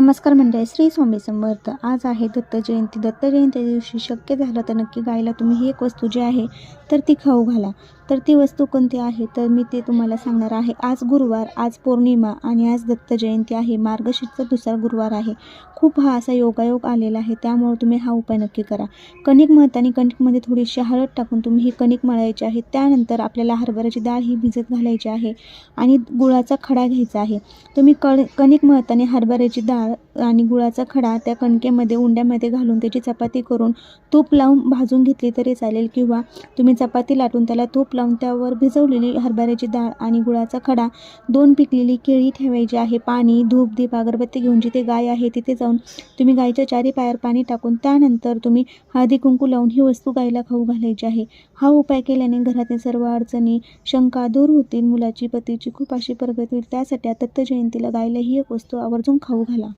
नमस्कार मंडळी, श्री स्वामी समर्थ. आज आहे दत्त जयंती. दत्त जयंती दिवशी शक्य झालं तर नक्की गायला तुम्ही ही एक वस्तू जी आहे तर ती खाऊ घाला. तर ती वस्तू कोणती आहे तर मी ते तुम्हाला सांगणार आहे. आज गुरुवार, आज पौर्णिमा आणि आज दत्त जयंती आहे. मार्गशीर्षचा दुसरा गुरुवार आहे. खूप हा असा योगायोग आलेला आहे, त्यामुळे तुम्ही हा उपाय नक्की करा. कणिक मळताना कणिकमध्ये थोडीशी हळद टाकून तुम्ही ही कणिक मळायची आहे. त्यानंतर आपल्याला हरभऱ्याची डाळ ही भिजत घालायची आहे आणि गुळाचा खडा घ्यायचा आहे. तुम्ही कणिक मळताना हरभऱ्याची डाळ आणि गुळाचा खडा त्या कणकेमध्ये उंड्यामध्ये घालून त्याची चपाती करून तूप लावून भाजून घेतली तरी चालेल, किंवा तुम्ही चपाती लाटून त्याला तूप लावून त्यावर भिजवलेली हरभऱ्याची डाळ आणि गुळाचा खडा, 2 पिकलेली केळी ठेवायची आहे, पाणी, धूप, दीप, अगरबत्ती घेऊन जिथे गाय आहे तिथे जाऊन तुम्ही गायच्या 4 पायावर पाणी टाकून त्यानंतर तुम्ही हळदी कुंकू लावून ही वस्तू गायला खाऊ घालायची आहे. हा उपाय केल्याने घरातील सर्व अडचणी, शंका दूर होतील. मुलाची, पतीची खूप अशी प्रगती होईल. त्यासाठी दत्त जयंतीला गायला ही एक वस्तू आवर्जून खाऊ घाला.